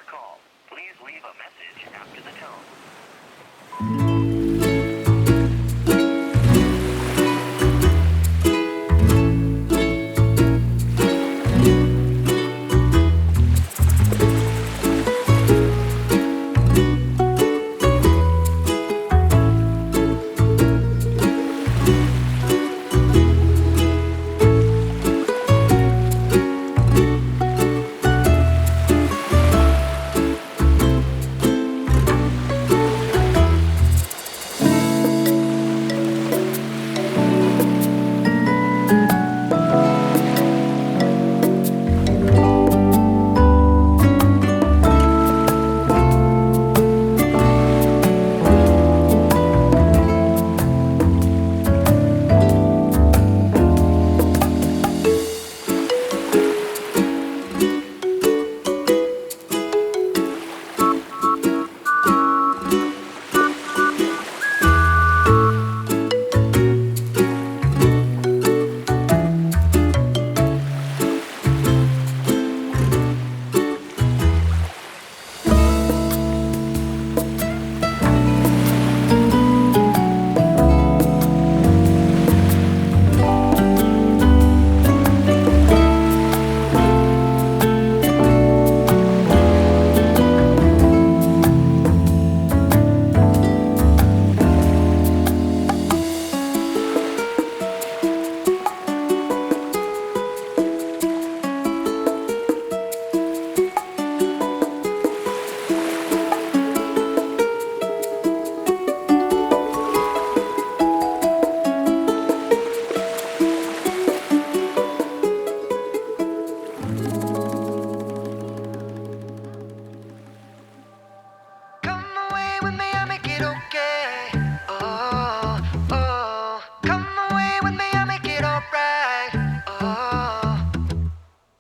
your call. Please leave a message after the tone.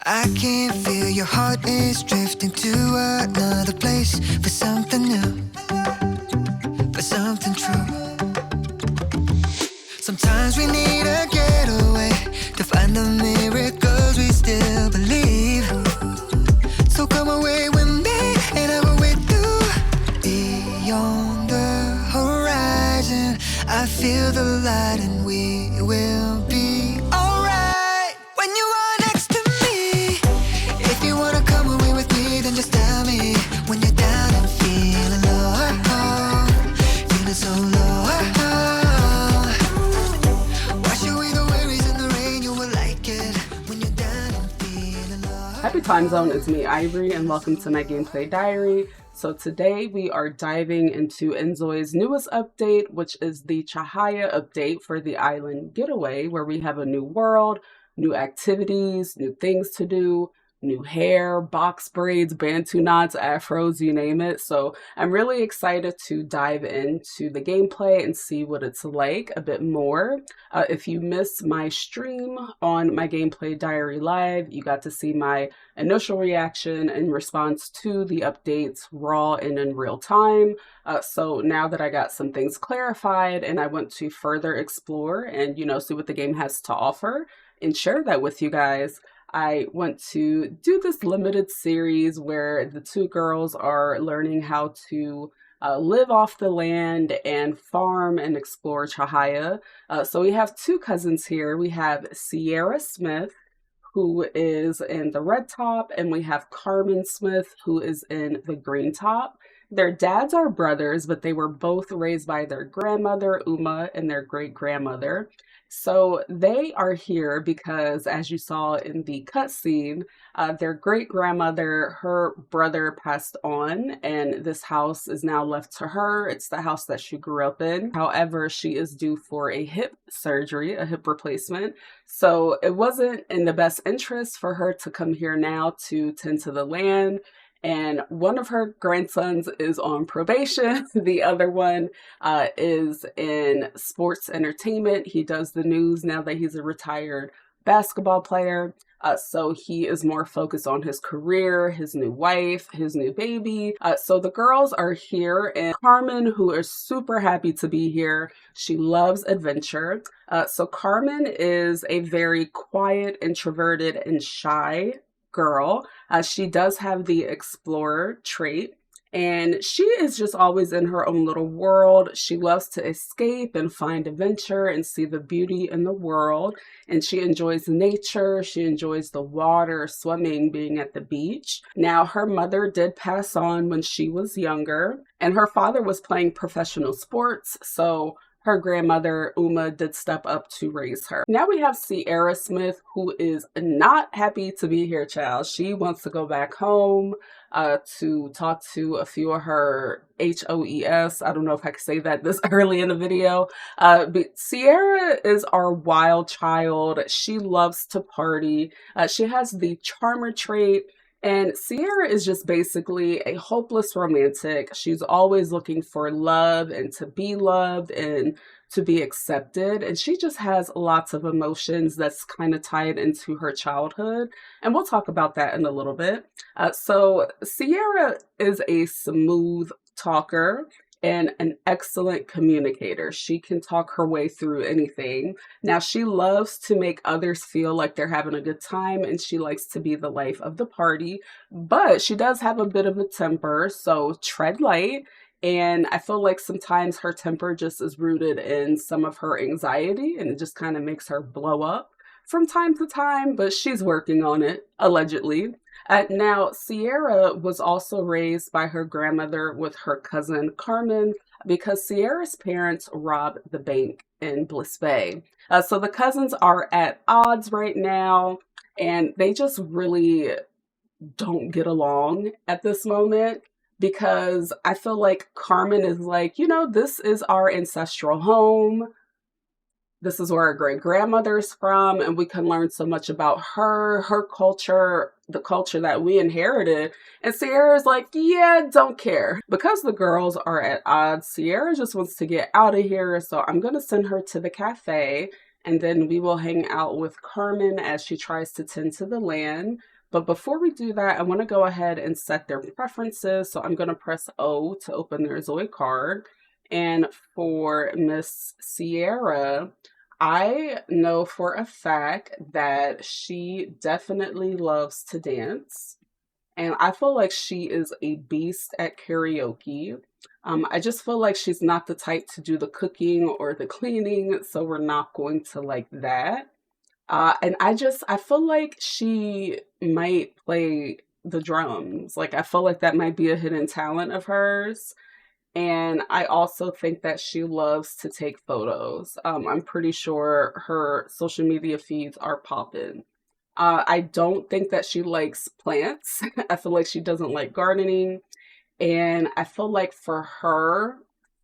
I can feel your heart is drifting to another place for something new, for something true. Sometimes we need a getaway to find the miracles we still believe. So come away with me and I will wait through. Beyond the horizon, I feel the light and we will be alright. When you are next to me, if you wanna come away with me, then just tell me. When you're down and feeling low, feeling so low, wash away the worries and the rain, you will like it. When you're down and feeling low. Happy time zone, it's me Ivory and welcome to my gameplay diary. So today we are diving into inZOI's newest update, which is the Cahaya update for the Island Getaway, where we have a new world, new activities, new things to do, new hair, box braids, bantu knots, afros, you name it. So I'm really excited to dive into the gameplay and see what it's like a bit more. If you missed my stream on my gameplay diary live, you got to see my initial reaction in response to the updates raw and in real time. So now that I got some things clarified and I want to further explore and, see what the game has to offer and share that with you guys, I want to do this limited series where the two girls are learning how to live off the land and farm and explore Cahaya. So we have two cousins here. We have Ciara Smith, who is in the red top, and we have Carmen Smith, who is in the green top. Their dads are brothers, but they were both raised by their grandmother, Uma, and their great-grandmother. So they are here because, as you saw in the cutscene, their great-grandmother, her brother passed on, and this house is now left to her. It's the house that she grew up in. However, she is due for a hip surgery, a hip replacement. So it wasn't in the best interest for her to come here now to tend to the land. And one of her grandsons is on probation. The other one is in sports entertainment. He does the news now that he's a retired basketball player. So he is more focused on his career, his new wife, his new baby. So the girls are here, and Carmen, who is super happy to be here, she loves adventure. So Carmen is a very quiet, introverted, and shy girl. She does have the explorer trait. And she is just always in her own little world. She loves to escape and find adventure and see the beauty in the world. And she enjoys nature. She enjoys the water, swimming, being at the beach. Now, her mother did pass on when she was younger, and her father was playing professional sports. So her grandmother, Uma, did step up to raise her. Now we have Ciara Smith, who is not happy to be here, child. She wants to go back home to talk to a few of her HOES. I don't know if I can say that this early in the video. But Ciara is our wild child. She loves to party. She has the charmer trait. And Ciara is just basically a hopeless romantic. She's always looking for love and to be loved and to be accepted. And she just has lots of emotions that's kind of tied into her childhood. And we'll talk about that in a little bit. So Ciara is a smooth talker and an excellent communicator. She can talk her way through anything. Now, she loves to make others feel like they're having a good time, and she likes to be the life of the party, but she does have a bit of a temper, so tread light. And I feel like sometimes her temper just is rooted in some of her anxiety, and it just kind of makes her blow up from time to time, but she's working on it, allegedly. Now, Ciara was also raised by her grandmother with her cousin Carmen because Ciara's parents robbed the bank in Bliss Bay. So the cousins are at odds right now, and they just really don't get along at this moment because I feel like Carmen is like, you know, this is our ancestral home. This is where our great grandmother's from, and we can learn so much about her culture, the culture that we inherited. And Ciara's like, yeah, don't care. Because the girls are at odds, Ciara just wants to get out of here. So I'm going to send her to the cafe, and then we will hang out with Carmen as she tries to tend to the land. But before we do that, I want to go ahead and set their preferences. So I'm going to press O to open their ZOI card. And for Miss Ciara, I know for a fact that she definitely loves to dance. And I feel like she is a beast at karaoke. I just feel like she's not the type to do the cooking or the cleaning, so we're not going to like that. And I feel like she might play the drums. Like, I feel like that might be a hidden talent of hers. And I also think that she loves to take photos. I'm pretty sure her social media feeds are popping. I don't think that she likes plants. I feel like she doesn't like gardening. And I feel like for her,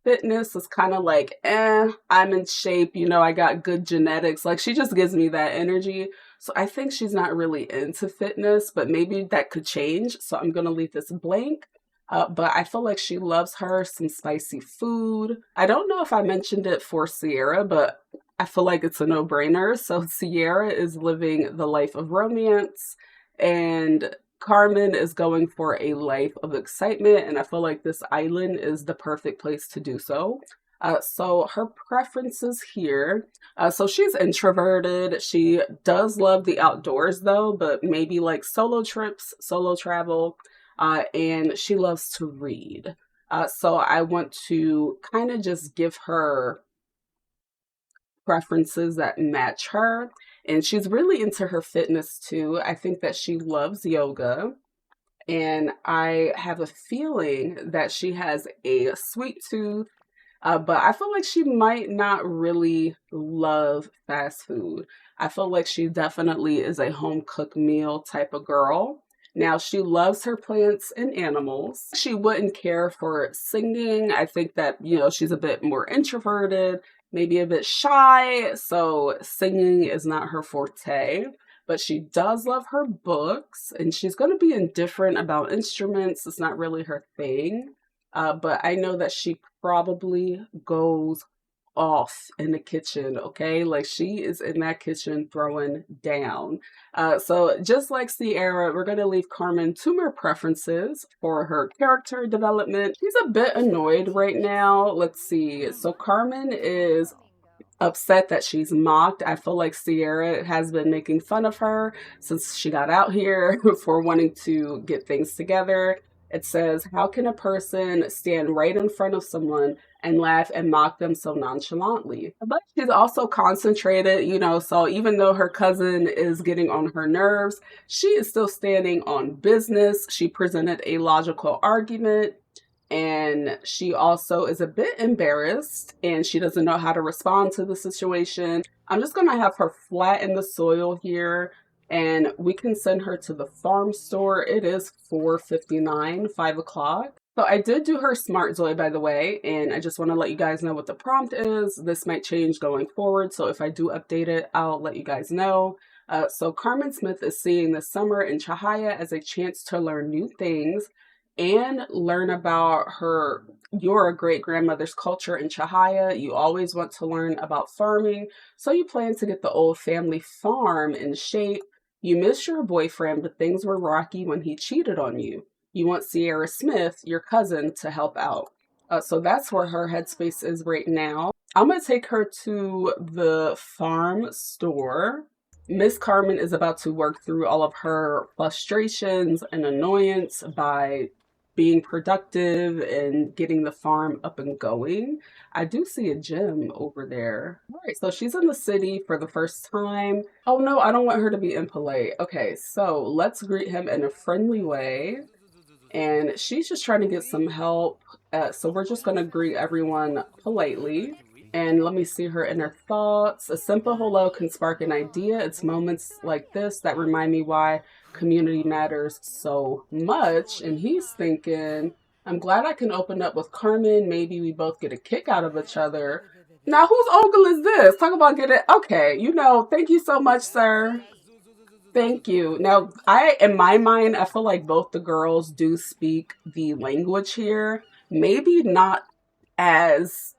fitness is kind of like, I'm in shape. You know, I got good genetics. Like, she just gives me that energy. So I think she's not really into fitness, but maybe that could change. So I'm going to leave this blank. But I feel like she loves her some spicy food. I don't know if I mentioned it for Ciara, but I feel like it's a no-brainer. So Ciara is living the life of romance, and Carmen is going for a life of excitement. And I feel like this island is the perfect place to do so. So her preferences here. So she's introverted. She does love the outdoors though, but maybe like solo trips, solo travel. And she loves to read. So I want to kind of just give her preferences that match her. And she's really into her fitness too. I think that she loves yoga. And I have a feeling that she has a sweet tooth. But I feel like she might not really love fast food. I feel like she definitely is a home cooked meal type of girl. Now, she loves her plants and animals. She wouldn't care for singing. I think that, you know, she's a bit more introverted, maybe a bit shy. So singing is not her forte, but she does love her books, and she's going to be indifferent about instruments. It's not really her thing. But I know that she probably goes off in the kitchen, okay? Like, she is in that kitchen throwing down. So just like Ciara, we're going to leave Carmen 2 more preferences for her character development. She's a bit annoyed right now. Let's see. So Carmen is upset that she's mocked. I feel like Ciara has been making fun of her since she got out here for wanting to get things together. It says, how can a person stand right in front of someone and laugh and mock them so nonchalantly? But she's also concentrated, you know, so even though her cousin is getting on her nerves, she is still standing on business. She presented a logical argument, and she also is a bit embarrassed and she doesn't know how to respond to the situation. I'm just going to have her flatten the soil here and we can send her to the farm store. It is 4:59, 5 o'clock. So I did do her smart ZOI, by the way, and I just want to let you guys know what the prompt is. This might change going forward, so if I do update it, I'll let you guys know. So Carmen Smith is seeing the summer in Cahaya as a chance to learn new things and learn about your great-grandmother's culture in Cahaya. You always want to learn about farming, so you plan to get the old family farm in shape. You miss your boyfriend, but things were rocky when he cheated on you. You want Ciara Smith, your cousin, to help out. So that's where her headspace is right now. I'm going to take her to the farm store. Miss Carmen is about to work through all of her frustrations and annoyance by being productive and getting the farm up and going. I do see a gym over there. All right, so she's in the city for the first time. Oh no, I don't want her to be impolite. Okay, so let's greet him in a friendly way. And she's just trying to get some help. So we're just gonna greet everyone politely. And let me see her inner thoughts. A simple hello can spark an idea. It's moments like this that remind me why community matters so much. And he's thinking, I'm glad I can open up with Carmen. Maybe we both get a kick out of each other. Now, whose ogle is this? Talk about getting, okay, you know, thank you so much, sir. Thank you. Now, in my mind, I feel like both the girls do speak the language here. Maybe not as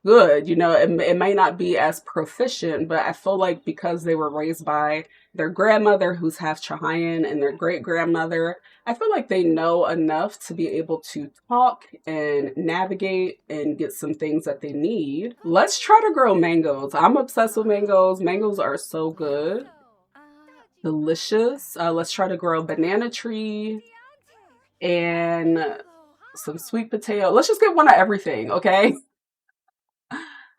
good, you know, it might not be as proficient, but I feel like because they were raised by their grandmother who's half Chahayan and their great grandmother, I feel like they know enough to be able to talk and navigate and get some things that they need. Let's try to grow mangoes. I'm obsessed with mangoes. Mangoes are so good. Delicious. Let's try to grow a banana tree and some sweet potato. Let's just get one of everything, okay?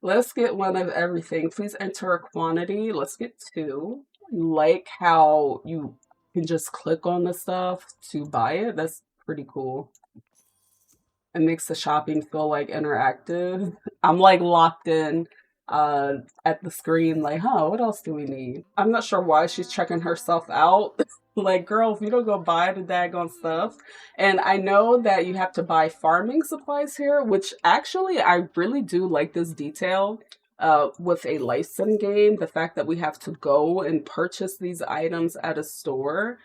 Let's get one of everything. Please enter a quantity. Let's get 2. Like how you can just click on the stuff to buy it. That's pretty cool. It makes the shopping feel like interactive. I'm like locked in at the screen like, huh, what else do we need? I'm not sure why she's checking herself out. Like, girl, if you don't go buy the daggone stuff. And I know that you have to buy farming supplies here, which actually I really do like this detail with a license game. The fact that we have to go and purchase these items at a store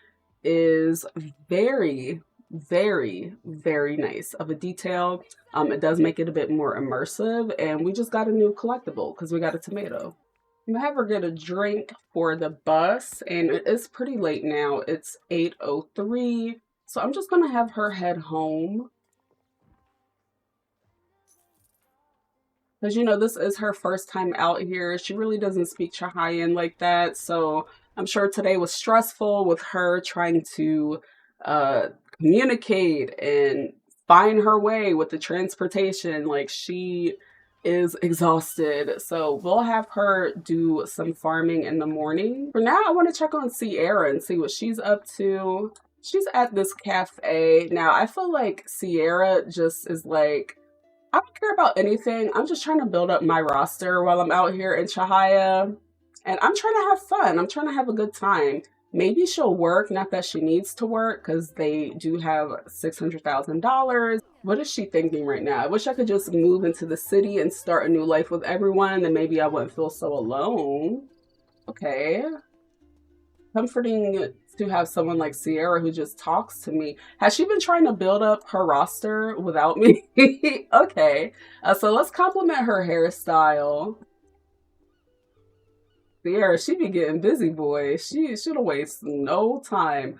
is very, very, very nice of a detail. It does make it a bit more immersive, and we just got a new collectible because we got a tomato. I'm gonna have her get a drink for the bus, and it is pretty late now. It's 8:03, so I'm just gonna have her head home. Because, you know, this is her first time out here. She really doesn't speak Chahayan like that, so I'm sure today was stressful with her trying to communicate and find her way with the transportation. Like, she is exhausted. So we'll have her do some farming in the morning. For now, I want to check on Ciara and see what she's up to. She's at this cafe. Now, I feel like Ciara just is like, I don't care about anything. I'm just trying to build up my roster while I'm out here in Cahaya. And I'm trying to have fun. I'm trying to have a good time. Maybe she'll work, not that she needs to work, because they do have $600,000. What is she thinking right now? I wish I could just move into the city and start a new life with everyone, and maybe I wouldn't feel so alone. Okay. Comforting to have someone like Ciara who just talks to me. Has she been trying to build up her roster without me? Okay. So let's compliment her hairstyle. Ciara, she be getting busy, boy. She don't waste no time.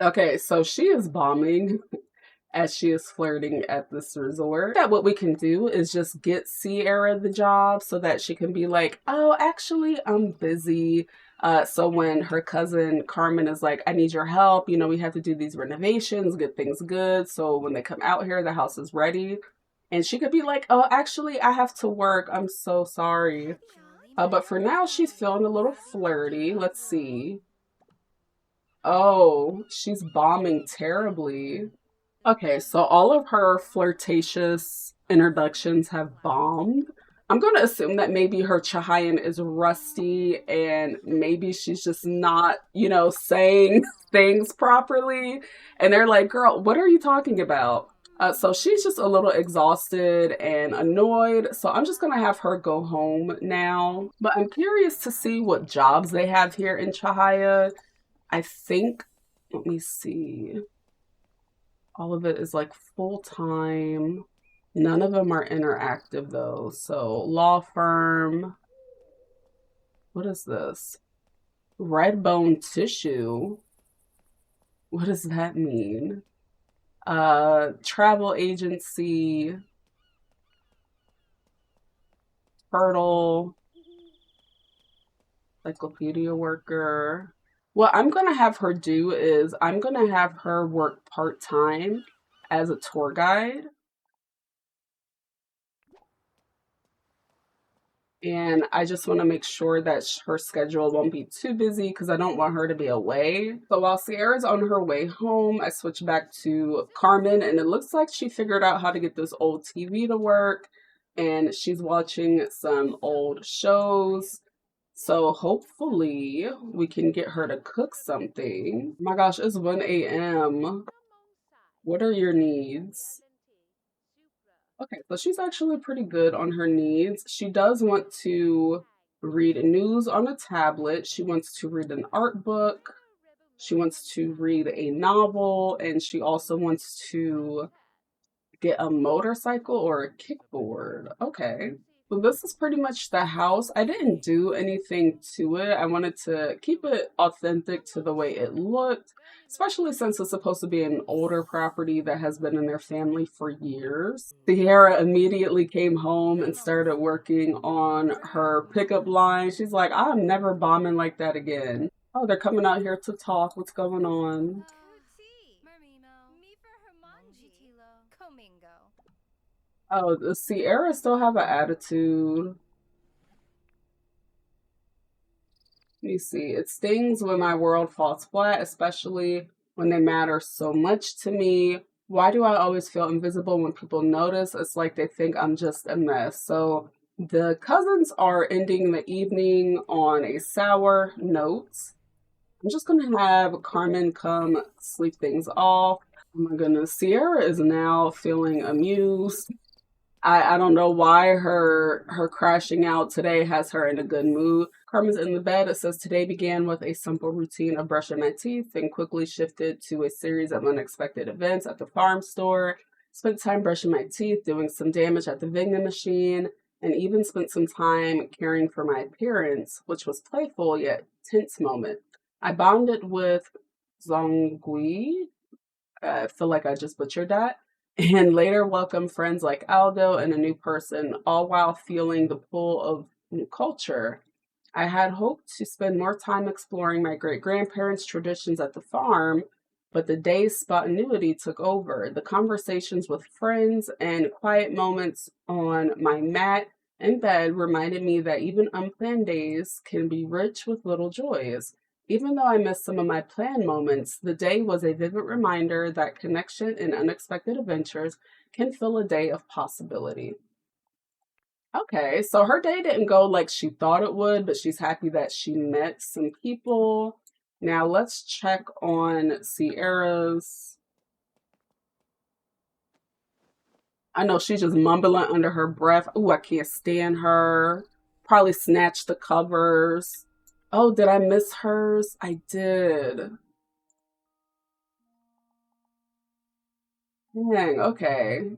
Okay, so she is bombing as she is flirting at this resort. That what we can do is just get Ciara the job so that she can be like, oh, actually, I'm busy. So when her cousin Carmen is like, I need your help, you know, we have to do these renovations, get things good. So when they come out here, the house is ready. And she could be like, oh, actually, I have to work. I'm so sorry. But for now, she's feeling a little flirty. Let's see. Oh, she's bombing terribly. Okay, so all of her flirtatious introductions have bombed. I'm going to assume that maybe her Cahayan is rusty and maybe she's just not, you know, saying things properly. And they're like, girl, what are you talking about? So she's just a little exhausted and annoyed. So I'm just going to have her go home now. But I'm curious to see what jobs they have here in Cahaya. I think, let me see. All of it is like full-time. None of them are interactive though. So law firm. What is this? Red bone tissue. What does that mean? Travel agency. Turtle. Encyclopedia worker. What I'm going to have her do is I'm going to have her work part-time as a tour guide. And I just want to make sure that her schedule won't be too busy because I don't want her to be away. So while Ciara's on her way home, I switch back to Carmen and it looks like she figured out how to get this old TV to work and she's watching some old shows. So hopefully we can get her to cook something. Oh my gosh, it's 1 a.m. What are your needs? Okay, so she's actually pretty good on her needs. She does want to read news on a tablet. She wants to read an art book. She wants to read a novel. And she also wants to get a motorcycle or a kickboard. Okay. So this is pretty much the house. I didn't do anything to it. I wanted to keep it authentic to the way it looked, especially since it's supposed to be an older property that has been in their family for years. Ciara immediately came home and started working on her pickup line. She's like, I'm never bombing like that again. Oh, they're coming out here to talk. What's going on? Oh, does Ciara still have an attitude? Let me see. It stings when my world falls flat, especially when they matter so much to me. Why do I always feel invisible when people notice? It's like they think I'm just a mess. So the cousins are ending the evening on a sour note. I'm just going to have Carmen come sleep things off. Oh my goodness. Ciara is now feeling amused. I don't know why her crashing out today has her in a good mood. Carmen's in the bed. It says today began with a simple routine of brushing my teeth and quickly shifted to a series of unexpected events at the farm store. Spent time brushing my teeth, doing some damage at the vending machine, and even spent some time caring for my appearance, which was playful yet tense moment. I bonded with 𝐻𝒶𝓅𝓅𝓎 I feel like I just butchered that. And later welcome friends like Aldo and a new person, all while feeling the pull of new culture. I had hoped to spend more time exploring my great-grandparents' traditions at the farm, but the day's spontaneity took over. The conversations with friends and quiet moments on my mat and bed reminded me that even unplanned days can be rich with little joys. Even though I missed some of my planned moments, the day was a vivid reminder that connection and unexpected adventures can fill a day of possibility. Okay, so her day didn't go like she thought it would, but she's happy that she met some people. Now let's check on Ciara's. I know she's just mumbling under her breath. Ooh, I can't stand her. Probably snatched the covers. Oh, did I miss hers? I did. Dang, okay.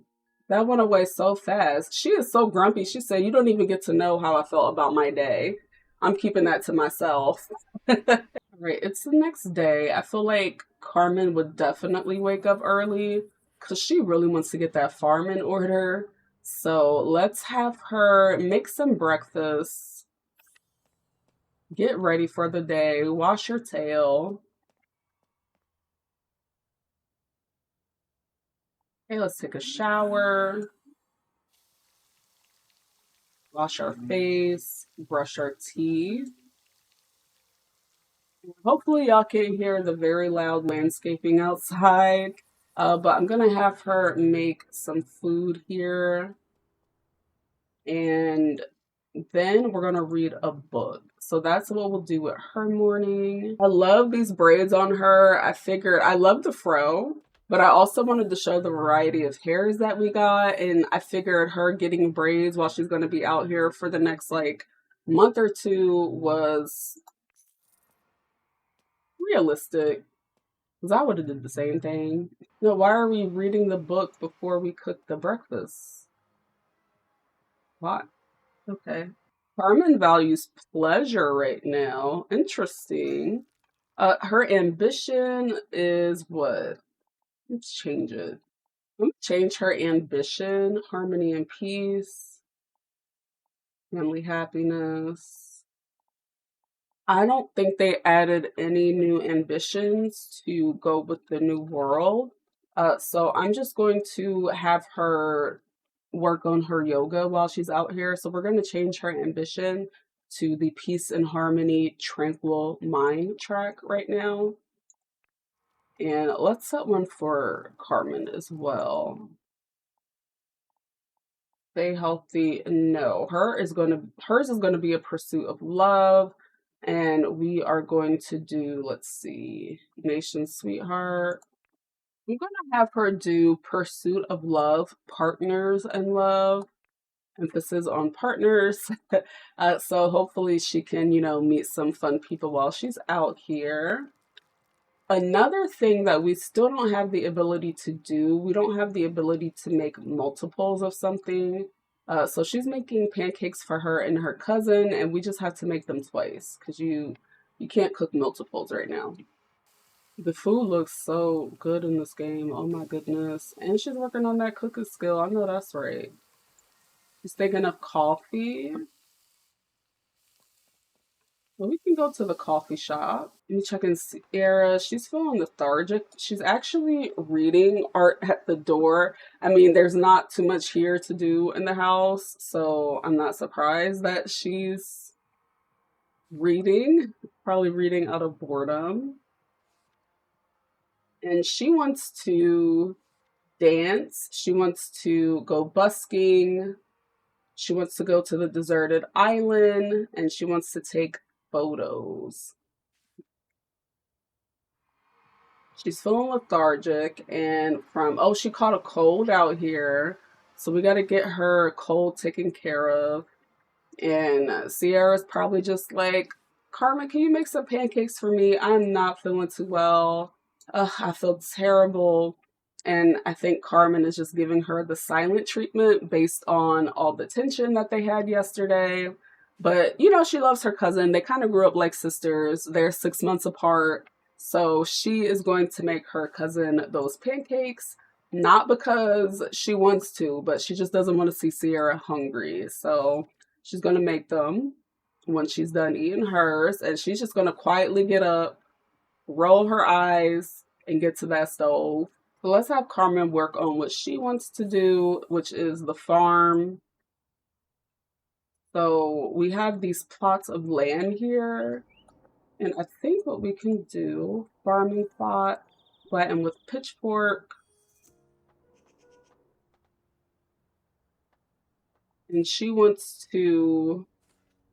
That went away so fast. She is so grumpy. She said, you don't even get to know how I felt about my day. I'm keeping that to myself. All right, it's the next day. I feel like Carmen would definitely wake up early because she really wants to get that farm in order. So let's have her make some breakfast, get ready for the day, wash her tail. Okay, let's take a shower, wash our face, brush our teeth. Hopefully y'all can't hear the very loud landscaping outside, but I'm gonna have her make some food here, and then we're gonna read a book. So that's what we'll do with her morning. I love these braids on her. I figured I love the fro, but I also wanted to show the variety of hairs that we got, and I figured her getting braids while she's gonna be out here for the next like month or two was realistic. Because I would have did the same thing. No, why are we reading the book before we cook the breakfast? Why? Okay. Carmen values pleasure right now. Interesting. Her ambition is what? Let's change it. I'm gonna change her ambition. Harmony and peace. Family happiness. I don't think they added any new ambitions to go with the new world. So I'm just going to have her work on her yoga while she's out here. So we're going to change her ambition to the peace and harmony, tranquil mind track right now. And let's set one for Carmen as well. Stay healthy. No, hers is gonna be a pursuit of love. And we are going to do, let's see, Nation Sweetheart. I'm gonna have her do Pursuit of Love, Partners and Love. Emphasis on partners. So hopefully she can, meet some fun people while she's out here. Another thing that we still don't have the ability to do, we don't have the ability to make multiples of something. So she's making pancakes for her and her cousin, and we just have to make them twice because you can't cook multiples right now. The food looks so good in this game. Oh my goodness. And she's working on that cooking skill. I know that's right. She's thinking of coffee. Well, we can go to the coffee shop. Let me check in Sierra. She's feeling lethargic. She's actually reading art at the door. I mean, there's not too much here to do in the house, so I'm not surprised that she's reading. Probably reading out of boredom. And she wants to dance. She wants to go busking. She wants to go to the deserted island, and she wants to take photos. She's feeling lethargic, and she caught a cold out here, so we got to get her cold taken care of. And Sierra's probably just like, Carmen, can you make some pancakes for me? I'm not feeling too well. I feel terrible. And I think Carmen is just giving her the silent treatment based on all the tension that they had yesterday. But, she loves her cousin. They kind of grew up like sisters. They're 6 months apart. So she is going to make her cousin those pancakes, not because she wants to, but she just doesn't want to see Sierra hungry. So she's going to make them when she's done eating hers. And she's just going to quietly get up, roll her eyes, and get to that stove. So let's have Carmen work on what she wants to do, which is the farm. So we have these plots of land here. And I think what we can do, farming plot, flatten with pitchfork. And she wants to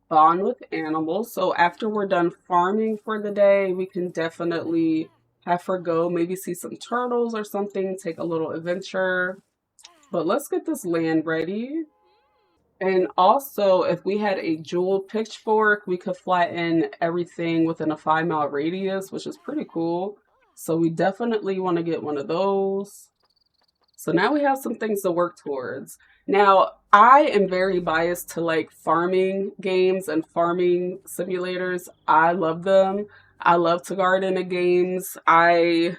bond with animals. So after we're done farming for the day, we can definitely have her go maybe see some turtles or something, take a little adventure. But let's get this land ready. And also, if we had a jewel pitchfork, we could flatten everything within a 5-mile radius, which is pretty cool. So we definitely want to get one of those. So now we have some things to work towards. Now, I am very biased to like farming games and farming simulators. I love them. I love to garden in games. I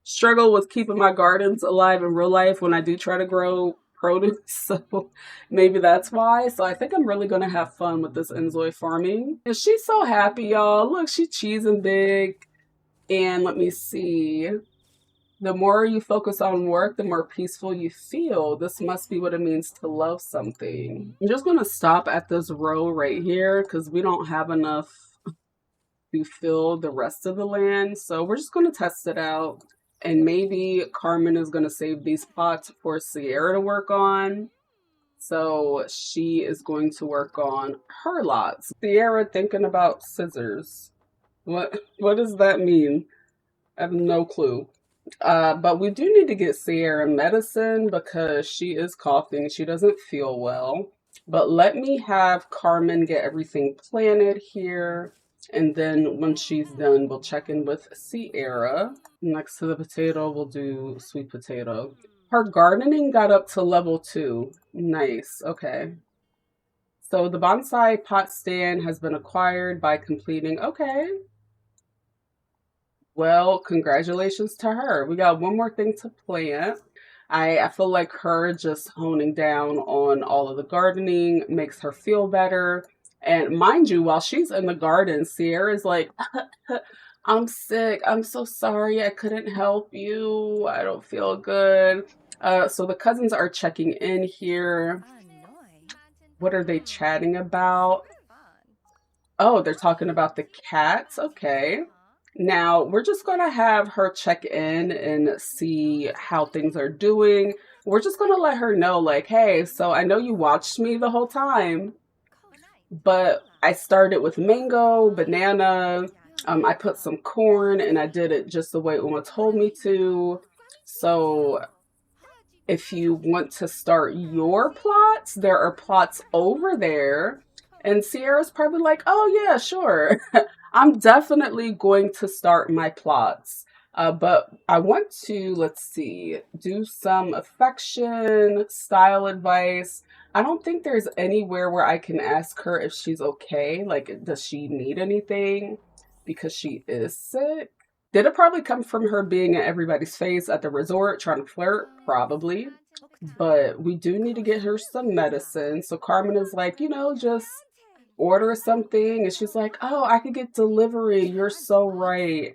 struggle with keeping my gardens alive in real life when I do try to grow produce. So maybe that's why. So I think I'm really going to have fun with this inZOI farming. And she's so happy, y'all. Look, she's cheesing big. And let me see. The more you focus on work, the more peaceful you feel. This must be what it means to love something. I'm just going to stop at this row right here because we don't have enough to fill the rest of the land. So we're just going to test it out. And maybe Carmen is going to save these plots for Ciara to work on. So she is going to work on her lots. Ciara thinking about scissors. What does that mean? I have no clue. But we do need to get Ciara medicine because she is coughing. She doesn't feel well. But let me have Carmen get everything planted here. And then when she's done, we'll check in with Ciara. Next to the potato, we'll do sweet potato. Her gardening got up to level 2. Nice. Okay. So the bonsai pot stand has been acquired by completing. Okay. Well, congratulations to her. We got one more thing to plant. I feel like her just honing down on all of the gardening makes her feel better. And mind you, while she's in the garden, Ciara's like, I'm sick. I'm so sorry. I couldn't help you. I don't feel good. So the cousins are checking in here. What are they chatting about? Oh, they're talking about the cats. Okay. Now, we're just going to have her check in and see how things are doing. We're just going to let her know, like, hey, so I know you watched me the whole time, but I started with mango, banana, I put some corn, and I did it just the way Uma told me to. So if you want to start your plots, there are plots over there. And Ciara's probably like, oh yeah, sure. I'm definitely going to start my plots. But I want to, let's see, do some affection, style advice. I don't think there's anywhere where I can ask her if she's okay. Like, does she need anything? Because she is sick. Did it probably come from her being in everybody's face at the resort trying to flirt? Probably. But we do need to get her some medicine. So Carmen is like, you know, just order something. And she's like, oh, I could get delivery. You're so right.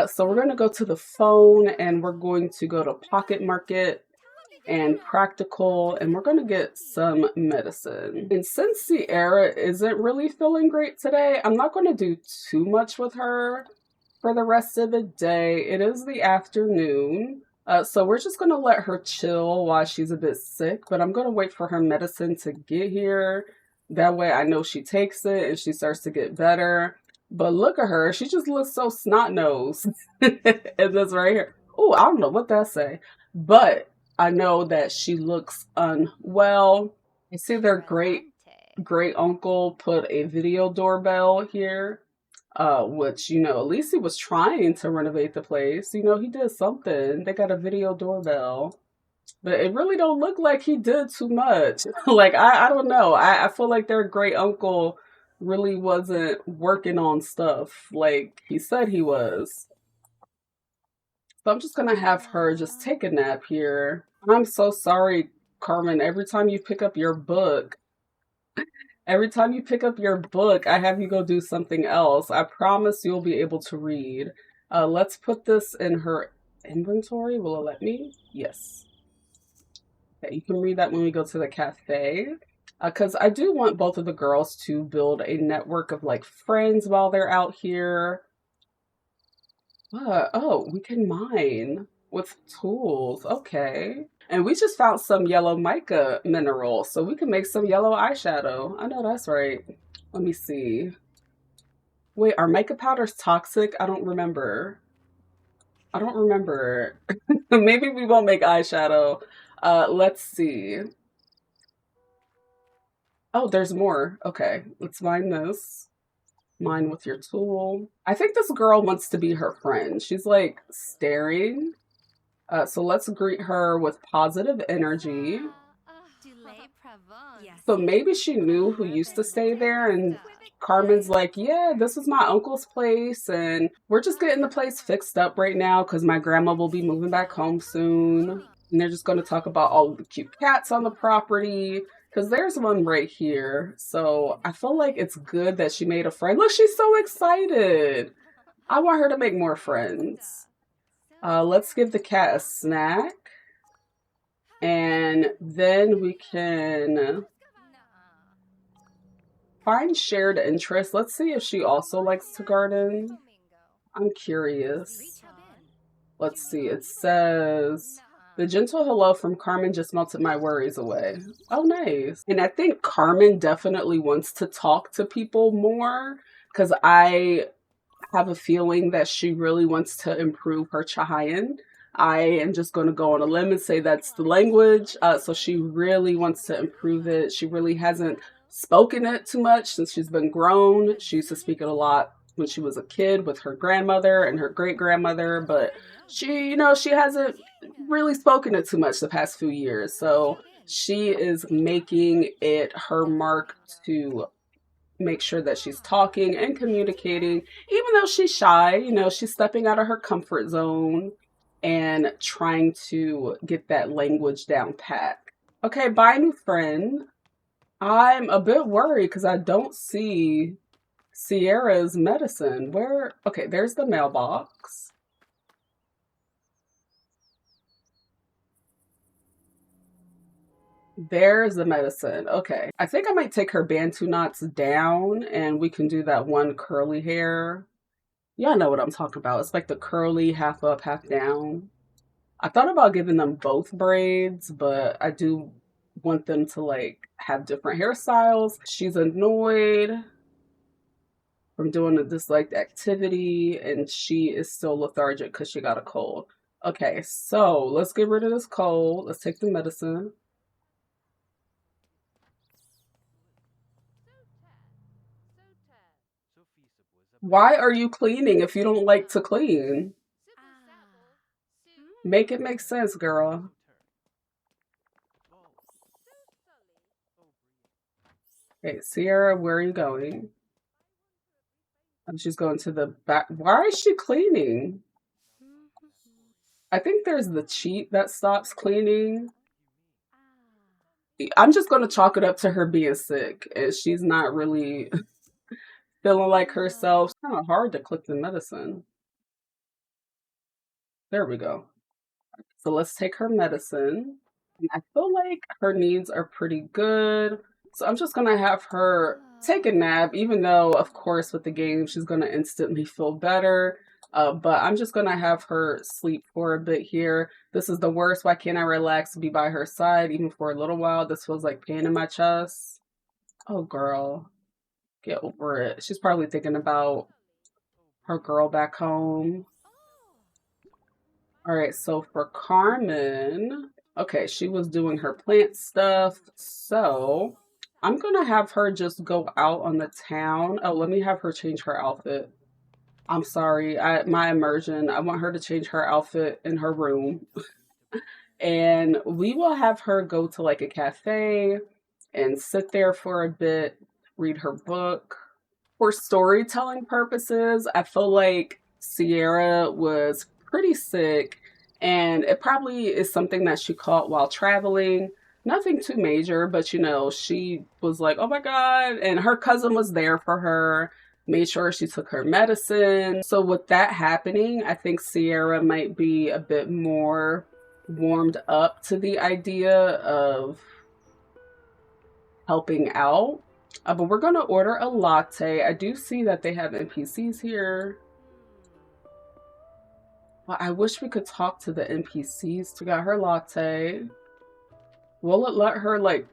So we're going to go to the phone and we're going to go to Pocket Market and Practical and we're going to get some medicine. And since Ciara isn't really feeling great today, I'm not going to do too much with her for the rest of the day. It is the afternoon. So we're just going to let her chill while she's a bit sick, but I'm going to wait for her medicine to get here. That way I know she takes it and she starts to get better. But look at her. She just looks so snot-nosed. And this right here. Oh, I don't know what that say. But I know that she looks unwell. You see their great uncle put a video doorbell here. Which, you know, at least he was trying to renovate the place. You know, he did something. They got a video doorbell. But it really don't look like he did too much. Like, I don't know. I feel like their great uncle really wasn't working on stuff like he said he was. So I'm just going to have her just take a nap here. I'm so sorry, Carmen. Every time you pick up your book, I have you go do something else. I promise you'll be able to read. Let's put this in her inventory. Will it let me? Yes. Okay, you can read that when we go to the cafe. Because I do want both of the girls to build a network of like friends while they're out here. Oh, we can mine with tools. Okay. And we just found some yellow mica mineral, so we can make some yellow eyeshadow. I know that's right. Let me see. Wait, are mica powders toxic? I don't remember. Maybe we won't make eyeshadow. Let's see. Oh, there's more. Okay, let's mine this. Mine with your tool. I think this girl wants to be her friend. She's like staring. So let's greet her with positive energy. So maybe she knew who used to stay there, and Carmen's like, yeah, this is my uncle's place, and we're just getting the place fixed up right now because my grandma will be moving back home soon. And they're just going to talk about all of the cute cats on the property, because there's one right here. So I feel like it's good that she made a friend. Look, she's so excited. I want her to make more friends. Let's give the cat a snack. And then we can find shared interests. Let's see if she also likes to garden. I'm curious. Let's see. It says, the gentle hello from Carmen just melted my worries away. Oh, nice. And I think Carmen definitely wants to talk to people more, because I have a feeling that she really wants to improve her Cahayan. I am just going to go on a limb and say that's the language. So she really wants to improve it. She really hasn't spoken it too much since she's been grown. She used to speak it a lot when she was a kid with her grandmother and her great-grandmother, but she, you know, she hasn't really spoken it too much the past few years. So she is making it her mark to make sure that she's talking and communicating, even though she's shy. You know, she's stepping out of her comfort zone and trying to get that language down pat. Okay, bye, new friend. I'm a bit worried because I don't see Sierra's medicine. Where? Okay, there's the mailbox. There's the medicine. Okay. I think I might take her Bantu knots down and we can do that one curly hair. Y'all know what I'm talking about. It's like the curly half up, half down. I thought about giving them both braids, but I do want them to like have different hairstyles. She's annoyed from doing a disliked activity and she is still lethargic because she got a cold. Okay, so let's get rid of this cold. Let's take the medicine. Why are you cleaning if you don't like to clean? Make it make sense, girl. Okay, Sierra, where are you going? And she's going to the back. Why is she cleaning? I think there's the cheat that stops cleaning. I'm just going to chalk it up to her being sick, and she's not really feeling like herself. It's kind of hard to click the medicine. There we go. So let's take her medicine. And I feel like her needs are pretty good. So I'm just going to have her take a nap, even though, of course, with the game, she's going to instantly feel better. But I'm just going to have her sleep for a bit here. This is the worst. Why can't I relax, be by her side, even for a little while? This feels like pain in my chest. Oh, girl. Get over it. She's probably thinking about her girl back home. All right, so for Carmen, okay, she was doing her plant stuff. So I'm going to have her just go out on the town. Oh, let me have her change her outfit. I'm sorry, my immersion. I want her to change her outfit in her room. And we will have her go to like a cafe and sit there for a bit, read her book. For storytelling purposes, I feel like Sierra was pretty sick and it probably is something that she caught while traveling. Nothing too major, but you know, she was like, oh my God. And her cousin was there for her, made sure she took her medicine. So with that happening, I think Sierra might be a bit more warmed up to the idea of helping out. But we're going to order a latte. I do see that they have NPCs here. Well, I wish we could talk to the NPCs to get her latte. Will it let her, like,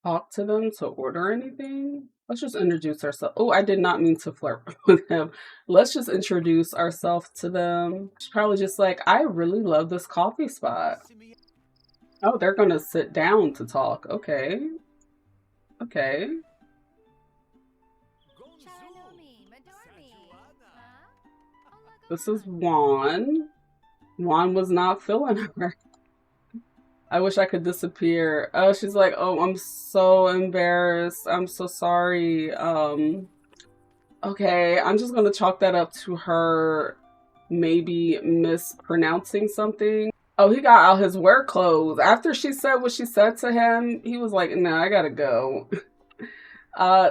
talk to them to order anything? Let's just introduce ourselves. Oh, I did not mean to flirt with him. Let's just introduce ourselves to them. She's probably just like, I really love this coffee spot. Oh, they're going to sit down to talk. Okay. Okay. This is Juan. Juan was not feeling her. I wish I could disappear. Oh, she's like, oh, I'm so embarrassed. I'm so sorry. Okay, I'm just gonna chalk that up to her maybe mispronouncing something. Oh, he got out his work clothes. After she said what she said to him, he was like, nah, I gotta go.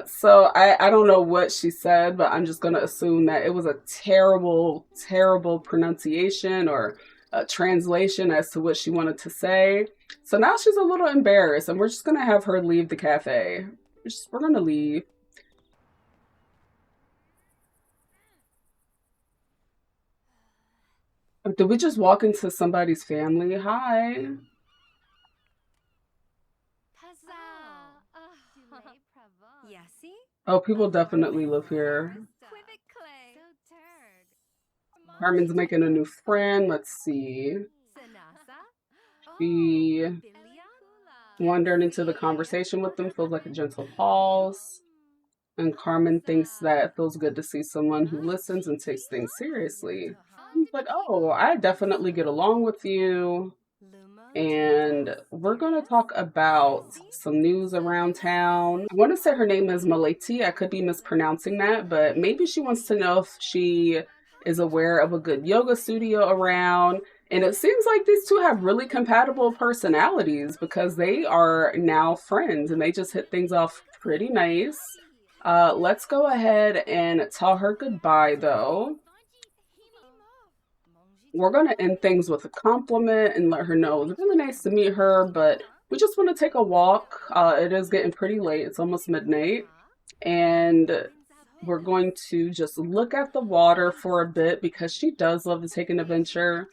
So I don't know what she said, but I'm just gonna assume that it was a terrible, terrible pronunciation or a translation as to what she wanted to say. So now she's a little embarrassed, and we're just gonna have her leave the cafe. We're gonna leave. Did we just walk into somebody's family? Hi. Oh, people definitely live here. Carmen's making a new friend. Let's see. She wandered into the conversation with them, feels like a gentle pause. And Carmen thinks that it feels good to see someone who listens and takes things seriously. He's like, oh, I definitely get along with you. And we're going to talk about some news around town. I want to say her name is Maleti. I could be mispronouncing that, but maybe she wants to know if she is aware of a good yoga studio around. And it seems like these two have really compatible personalities because they are now friends and they just hit things off pretty nice. Let's go ahead and tell her goodbye though. We're going to end things with a compliment and let her know it was really nice to meet her, but we just want to take a walk. It is getting pretty late. It's almost midnight. And we're going to just look at the water for a bit because she does love to take an adventure.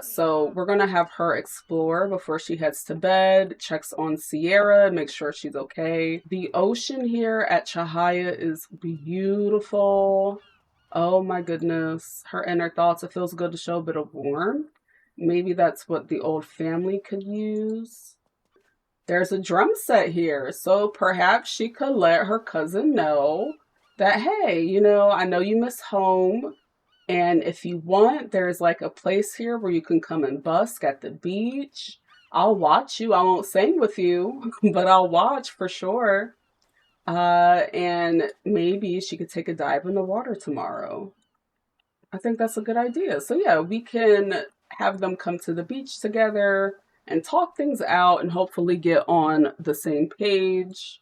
So we're going to have her explore before she heads to bed, checks on Ciara, make sure she's okay. The ocean here at Cahaya is beautiful. Oh my goodness. Her inner thoughts. It feels good to show a bit of warmth. Maybe that's what the old family could use. There's a drum set here, so perhaps she could let her cousin know that, hey, you know, I know you miss home. And if you want, there's like a place here where you can come and busk at the beach. I'll watch you. I won't sing with you, but I'll watch for sure. And maybe she could take a dive in the water tomorrow. I think that's a good idea. So yeah, we can have them come to the beach together and talk things out and hopefully get on the same page.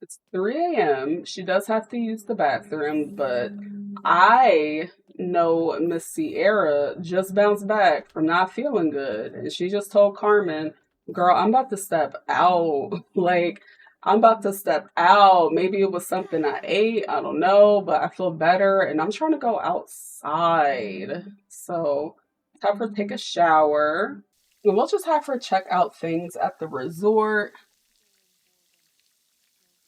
It's 3 a.m. She does have to use the bathroom, but I know Miss Ciara just bounced back from not feeling good. And she just told Carmen, girl, I'm about to step out. Like, I'm about to step out. Maybe it was something I ate. I don't know, but I feel better and I'm trying to go outside. So have her take a shower. And we'll just have her check out things at the resort.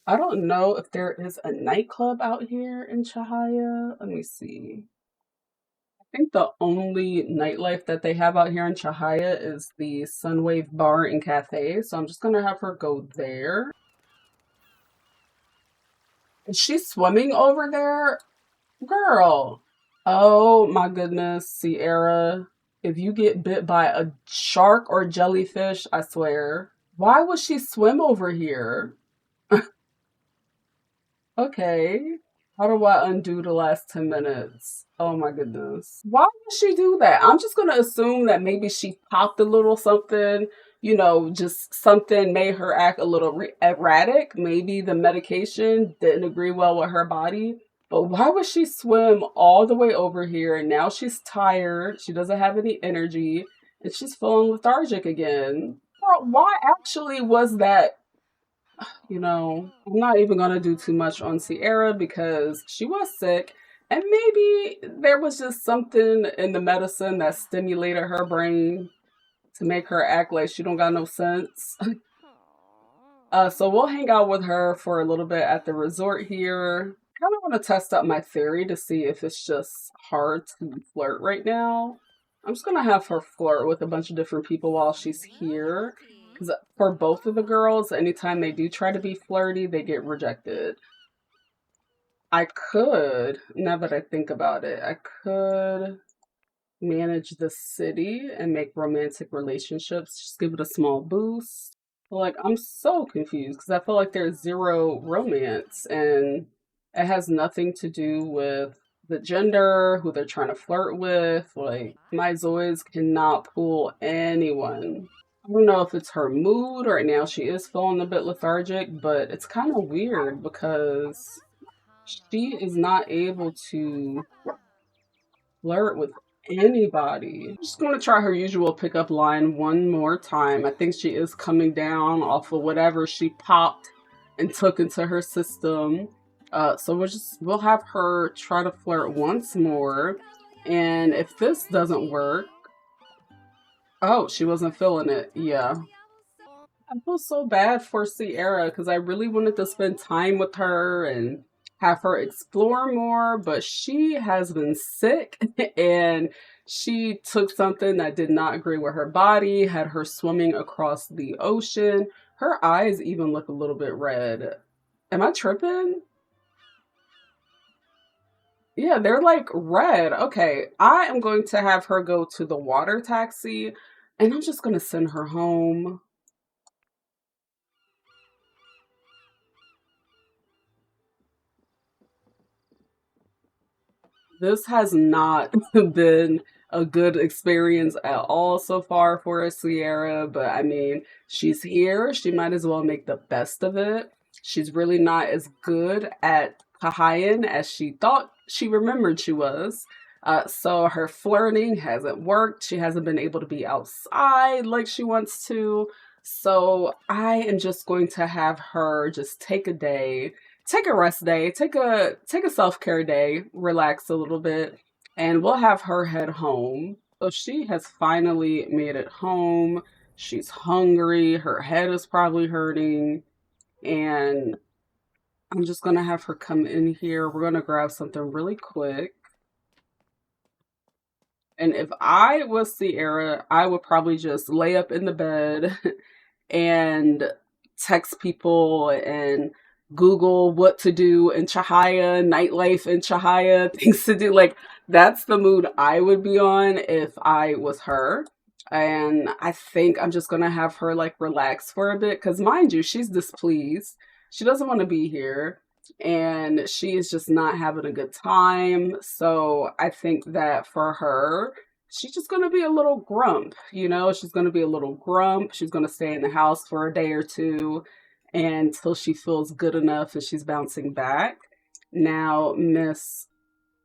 I don't know if there is a nightclub out here in Cahaya. Let me see. I think the only nightlife that they have out here in Cahaya is the Sunwave Bar and Cafe. So I'm just going to have her go there. Is she swimming over there? Girl. Oh my goodness, Ciara. If you get bit by a shark or jellyfish, I swear. Why would she swim over here? Okay. How do I undo the last 10 minutes? Oh my goodness. Why would she do that? I'm just going to assume that maybe she popped a little something, you know, just something made her act a little erratic. Maybe the medication didn't agree well with her body. But why would she swim all the way over here? And now she's tired. She doesn't have any energy. And she's feeling lethargic again. Why actually was that? You know, I'm not even going to do too much on Ciara because she was sick. And maybe there was just something in the medicine that stimulated her brain to make her act like she don't got no sense. So we'll hang out with her for a little bit at the resort here. Kind of want to test out my theory to see if it's just hard to flirt right now. I'm just going to have her flirt with a bunch of different people while she's here. Because for both of the girls, anytime they do try to be flirty, they get rejected. I could, now that I think about it, I could manage the city and make romantic relationships. Just give it a small boost. Like, I'm so confused because I feel like there's zero romance and it has nothing to do with the gender, who they're trying to flirt with. Like, my Zoids cannot pull anyone. I don't know if it's her mood right now. She is feeling a bit lethargic, but it's kind of weird because she is not able to flirt with anybody. I'm just going to try her usual pickup line one more time. I think she is coming down off of whatever she popped and took into her system. So we'll have her try to flirt once more. And if this doesn't work, oh, she wasn't feeling it. Yeah. I feel so bad for Ciara because I really wanted to spend time with her and have her explore more, but she has been sick and she took something that did not agree with her body, had her swimming across the ocean. Her eyes even look a little bit red. Am I tripping? Yeah, they're like red. Okay, I am going to have her go to the water taxi and I'm just going to send her home. This has not been a good experience at all so far for Ciara, but I mean, she's here. She might as well make the best of it. She's really not as good at Cahaya as she thought she remembered she was. So her flirting hasn't worked. She hasn't been able to be outside like she wants to. So I am just going to have her just take a day, take a rest day, take a self-care day, relax a little bit, and we'll have her head home. So she has finally made it home. She's hungry, her head is probably hurting, and I'm just gonna have her come in here. We're gonna grab something really quick. And if I was Ciara, I would probably just lay up in the bed and text people and Google what to do in Cahaya, nightlife in Cahaya, things to do. Like, that's the mood I would be on if I was her. And I think I'm just gonna have her like relax for a bit because, mind you, she's displeased. She doesn't want to be here and she is just not having a good time. So I think that for her, she's just going to be a little grump, you know, she's going to be a little grump. She's going to stay in the house for a day or two until she feels good enough and she's bouncing back. Now, Miss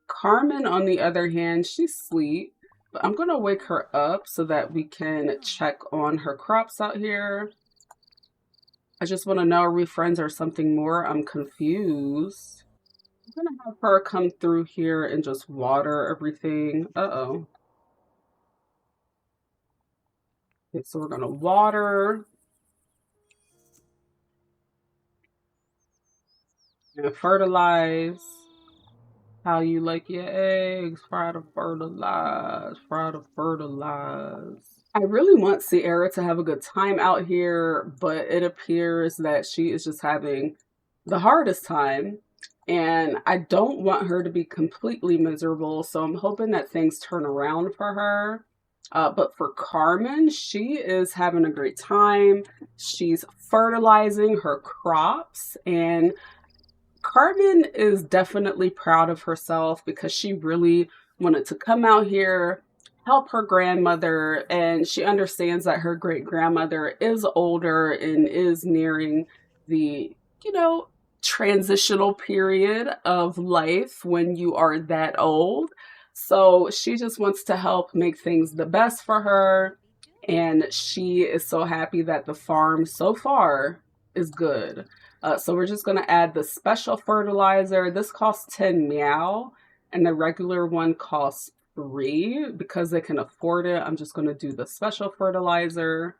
Carmen, on the other hand, she's asleep, but I'm going to wake her up so that we can check on her crops out here. I just want to know, are we friends or something more? I'm confused. I'm gonna have her come through here and just water everything. Uh-oh. Okay, so we're gonna water and fertilize. How you like your eggs? Fry to fertilize, fry to fertilize. I really want Ciara to have a good time out here, but it appears that she is just having the hardest time. And I don't want her to be completely miserable, so I'm hoping that things turn around for her. But for Carmen, she is having a great time. She's fertilizing her crops, and Carmen is definitely proud of herself because she really wanted to come out here, help her grandmother, and she understands that her great grandmother is older and is nearing the, you know, transitional period of life when you are that old. So she just wants to help make things the best for her. And she is so happy that the farm so far is good. So we're just going to add the special fertilizer. This costs 10 meow and the regular one costs 3 because they can afford it. I'm just going to do the special fertilizer.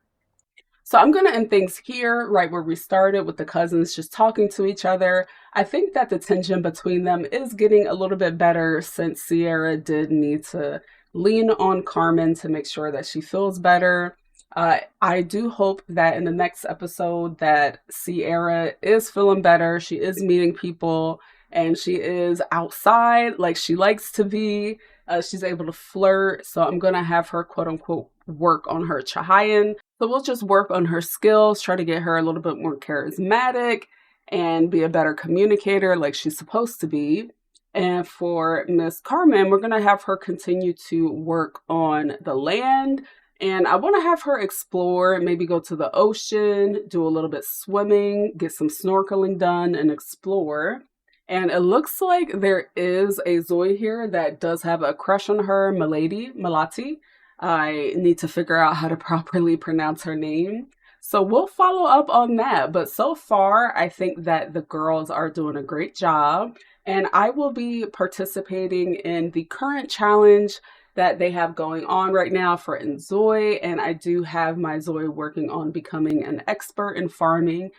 So I'm going to end things here, right where we started with the cousins just talking to each other. I think that the tension between them is getting a little bit better since Ciara did need to lean on Carmen to make sure that she feels better. I do hope that in the next episode that Ciara is feeling better. She is meeting people and she is outside like she likes to be. She's able to flirt, so I'm gonna have her quote unquote work on her Cahayan. So we'll just work on her skills, try to get her a little bit more charismatic and be a better communicator like she's supposed to be. And for Miss Carmen, we're gonna have her continue to work on the land. And I want to have her explore, maybe go to the ocean, do a little bit swimming, get some snorkeling done and explore. And it looks like there is a Zoe here that does have a crush on her, Melati. I need to figure out how to properly pronounce her name. So we'll follow up on that. But so far, I think that the girls are doing a great job. And I will be participating in the current challenge that they have going on right now for inZOI. And I do have my Zoe working on becoming an expert in farming,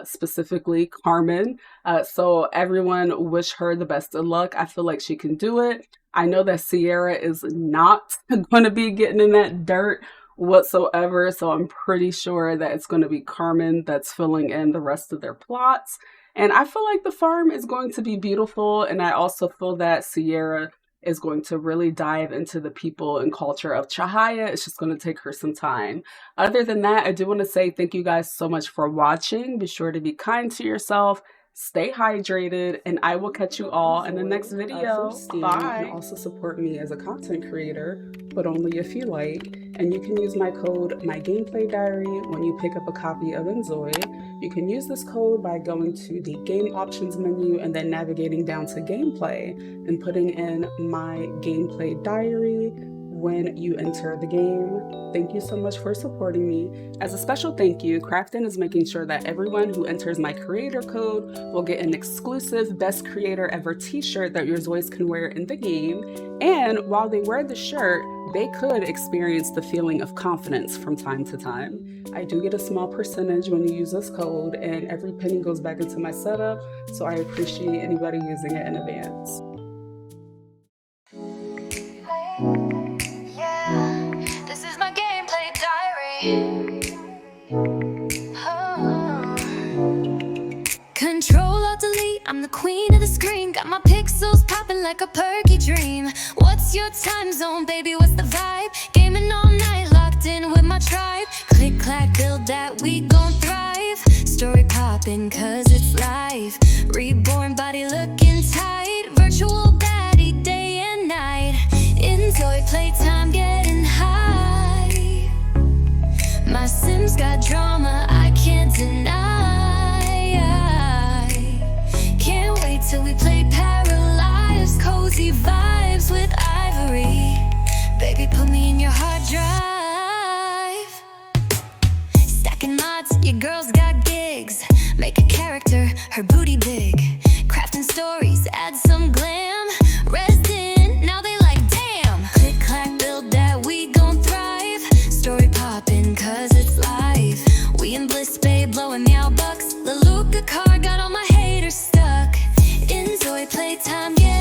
specifically Carmen. So everyone wish her the best of luck. I feel like she can do it. I know that Ciara is not going to be getting in that dirt whatsoever. So I'm pretty sure that it's going to be Carmen that's filling in the rest of their plots. And I feel like the farm is going to be beautiful. And I also feel that Ciara is going to really dive into the people and culture of Cahaya. It's just going to take her some time. Other than that, I do want to say thank you guys so much for watching. Be sure to be kind to yourself, stay hydrated, and I will catch you all in the next video. Bye. You can also support me as a content creator, but only if you like. And you can use my code MyGameplayDiary when you pick up a copy of inZOI. You can use this code by going to the game options menu and then navigating down to gameplay and putting in my gameplay diary when you enter the game. Thank you so much for supporting me. As a special thank you, Crafton is making sure that everyone who enters my creator code will get an exclusive Best Creator Ever t-shirt that your Zois can wear in the game. And while they wear the shirt, they could experience the feeling of confidence from time to time. I do get a small percentage when you use this code, and every penny goes back into my setup, so I appreciate anybody using it in advance. This is my gameplay diary. Oh. Control Alt Delete, I'm the queen of the screen. Got my pixels popping like a perky dream. What's your time zone, baby? What's the vibe? Gaming all night, locked in with my tribe. Click, clack, build that, we gon' thrive. Story popping, cause it's live. Reborn body looking tight. Virtual baddie, day and night. inZOI playtime getting high. My Sims got drama, I can't deny. Can't wait till we play Paralyzed. Cozy vibes with Ivory. Baby, put me in your hard drive. Stacking mods, your girl's got gigs. Make a character, her booty big. Crafting stories, add some glam. Resin, now they like damn. Click, clack, build that, we gon' thrive. Story poppin', cause it's live. We in Bliss Bay, blowing meow bucks. The Luca car got all my haters stuck. inZOI playtime, yeah.